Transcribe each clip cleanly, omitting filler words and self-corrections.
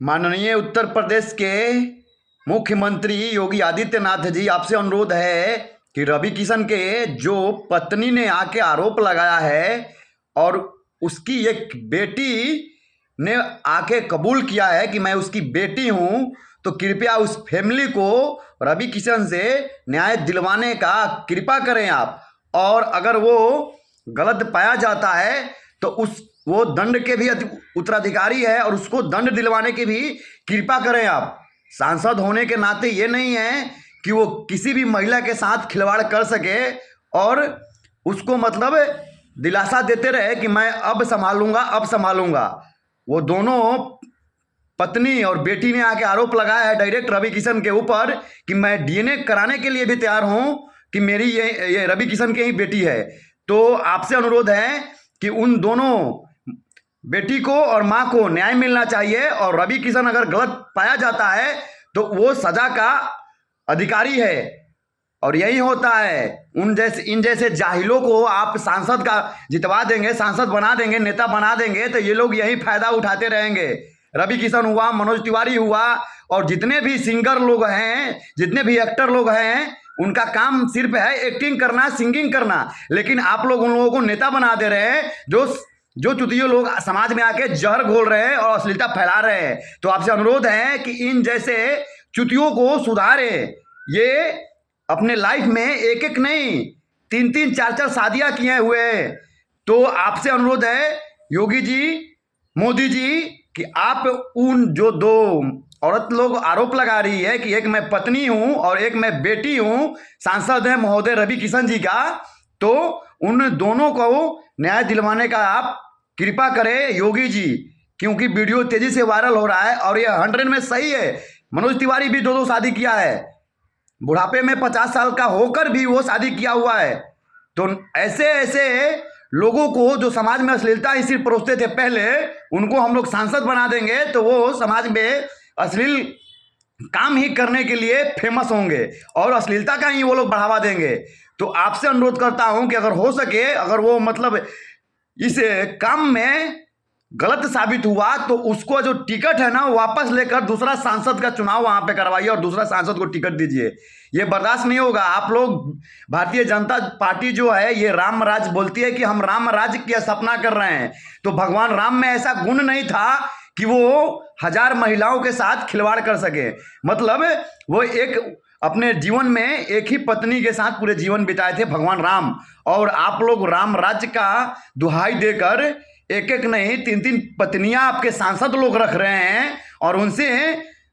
माननीय उत्तर प्रदेश के मुख्यमंत्री योगी आदित्यनाथ जी, आपसे अनुरोध है कि रवि किशन के जो पत्नी ने आके आरोप लगाया है और उसकी एक बेटी ने आके कबूल किया है कि मैं उसकी बेटी हूं, तो कृपया उस फैमिली को रवि किशन से न्याय दिलवाने का कृपा करें आप। और अगर वो गलत पाया जाता है तो वो दंड के भी उत्तराधिकारी है और उसको दंड दिलवाने की भी कृपा करें आप। सांसद होने के नाते ये नहीं है कि वो किसी भी महिला के साथ खिलवाड़ कर सके और उसको मतलब दिलासा देते रहे कि मैं अब संभालूंगा। वो दोनों पत्नी और बेटी ने आके आरोप लगाया है डायरेक्ट रवि किशन के ऊपर कि मैं डीएनए कराने के लिए भी तैयार हूं कि मेरी ये रवि किशन की ही बेटी है। तो आपसे अनुरोध है कि उन दोनों बेटी को और मां को न्याय मिलना चाहिए और रवि किशन अगर गलत पाया जाता है तो वो सजा का अधिकारी है। और यही होता है, इन जैसे जाहिलों को आप सांसद का जितवा देंगे, सांसद बना देंगे, नेता बना देंगे तो ये लोग यही फायदा उठाते रहेंगे। रवि किशन हुआ, मनोज तिवारी हुआ और जितने भी सिंगर लोग हैं, जितने भी एक्टर लोग हैं, उनका काम सिर्फ है एक्टिंग करना, सिंगिंग करना। लेकिन आप लोग उन लोगों को नेता बना दे रहे हैं जो चुतियों लोग समाज में आके जहर घोल रहे हैं और अश्लीलता फैला रहे हैं। तो आपसे अनुरोध है कि इन जैसे चुतियों को सुधारे। ये अपने लाइफ में एक एक नहीं, 3-3 4-4 शादियां किए हुए हैं। तो आपसे अनुरोध है योगी जी, मोदी जी, कि आप उन जो दो औरत लोग आरोप लगा रही है कि एक मैं पत्नी हूं और एक मैं बेटी हूं, सांसद है महोदय रवि किशन जी का, तो उन दोनों को न्याय दिलवाने का आप कृपा करें योगी जी, क्योंकि वीडियो तेजी से वायरल हो रहा है और ये 100 में सही है। मनोज तिवारी भी 2-2 शादी किया है, बुढ़ापे में 50 साल का होकर भी वो शादी किया हुआ है। तो ऐसे ऐसे लोगों को जो समाज में अश्लीलता ही सिर्फ परोसते थे पहले, उनको हम लोग सांसद बना देंगे तो वो समाज में अश्लील काम ही करने के लिए फेमस होंगे और अश्लीलता का ही वो लोग बढ़ावा देंगे। तो आपसे अनुरोध करता हूं कि अगर हो सके, अगर वो मतलब इस काम में गलत साबित हुआ तो उसको जो टिकट है ना वापस लेकर दूसरा सांसद का चुनाव वहां पे करवाइए और दूसरा सांसद को टिकट दीजिए। ये बर्दाश्त नहीं होगा। आप लोग भारतीय जनता पार्टी जो है ये राम राज बोलती है कि हम राम राज की सपना कर रहे हैं, तो भगवान राम में ऐसा गुण नहीं था कि वो 1000 महिलाओं के साथ खिलवाड़ कर सके। मतलब वो एक अपने जीवन में एक ही पत्नी के साथ पूरे जीवन बिताए थे भगवान राम, और आप लोग राम राज्य का दुहाई देकर एक एक नहीं 3-3 पत्नियां आपके सांसद लोग रख रहे हैं और उनसे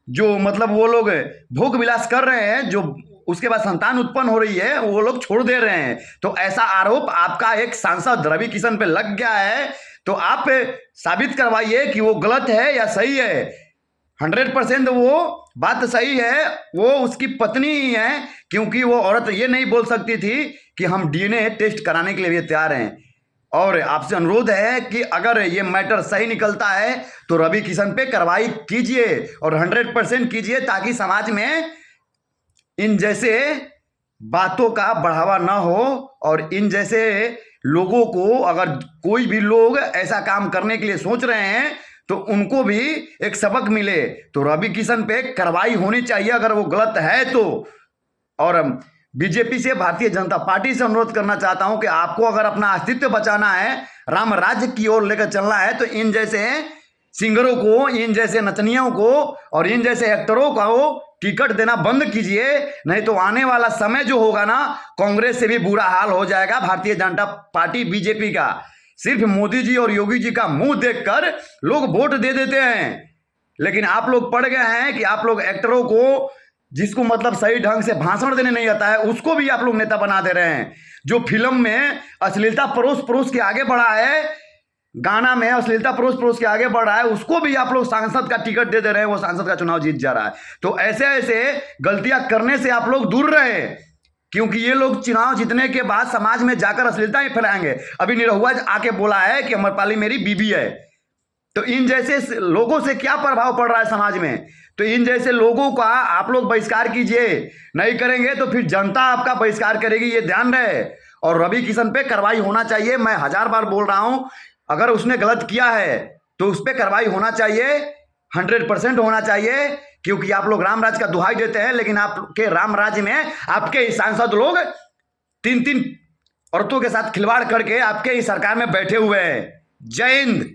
जो मतलब वो लोग भोग विलास कर रहे हैं, जो उसके बाद संतान उत्पन्न हो रही है वो लोग छोड़ दे रहे हैं। तो ऐसा आरोप आपका एक सांसद रवि किशन पे लग गया है, तो आप साबित करवाइए कि वो गलत है या सही है। 100% वो बात सही है, वो उसकी पत्नी ही है, क्योंकि वो औरत ये नहीं बोल सकती थी कि हम डीएनए टेस्ट कराने के लिए तैयार हैं। और आपसे अनुरोध है कि अगर ये मैटर सही निकलता है तो रवि किशन पे कार्रवाई कीजिए और 100% कीजिए, ताकि समाज में इन जैसे बातों का बढ़ावा ना हो और इन जैसे लोगों को, अगर कोई भी लोग ऐसा काम करने के लिए सोच रहे हैं तो उनको भी एक सबक मिले। तो रवि किशन पे कार्रवाई होनी चाहिए अगर वो गलत है तो। और बीजेपी से, भारतीय जनता पार्टी से अनुरोध करना चाहता हूं कि आपको अगर अपना अस्तित्व बचाना है, राम राज्य की ओर लेकर चलना है, तो इन जैसे सिंगरों को, इन जैसे नचनियों को और इन जैसे एक्टरों को टिकट देना बंद कीजिए। नहीं तो आने वाला समय जो होगा ना, कांग्रेस से भी बुरा हाल हो जाएगा भारतीय जनता पार्टी बीजेपी का। सिर्फ मोदी जी और योगी जी का मुंह देखकर लोग वोट दे देते हैं, लेकिन आप लोग पड़ गए हैं कि आप लोग एक्टरों को, जिसको मतलब सही ढंग से भाषण देने नहीं आता है, उसको भी आप लोग नेता बना दे रहे हैं। जो फिल्म में अश्लीलता परोस के आगे बढ़ा है, गाना में अश्लीलता परोस के आगे बढ़ रहा है, उसको भी आप लोग सांसद का टिकट दे दे रहे हैं, वो सांसद का चुनाव जीत जा रहा है। तो ऐसे ऐसे गलतियां करने से आप लोग दूर रहे, क्योंकि ये लोग चुनाव जीतने के बाद समाज में जाकर अश्लीलता ही फैलाएंगे। अभी निरहुआ आके बोला है कि अमरपाली मेरी बीबी है। तो इन जैसे लोगों से क्या प्रभाव पड़ रहा है समाज में? तो इन जैसे लोगों का आप लोग बहिष्कार कीजिए। नहीं करेंगे तो फिर जनता आपका बहिष्कार करेगी, ये ध्यान रहे। और रवि किशन पे कार्रवाई होना चाहिए। मैं 1000 बार बोल रहा हूं, अगर उसने गलत किया है तो उस पर कार्रवाई होना चाहिए। 100% होना चाहिए, क्योंकि आप लोग राम राज का दुहाई देते हैं, लेकिन आपके राम राज्य में आपके ही सांसद लोग 3-3 औरतों के साथ खिलवाड़ करके आपके ही सरकार में बैठे हुए हैं। जय हिंद।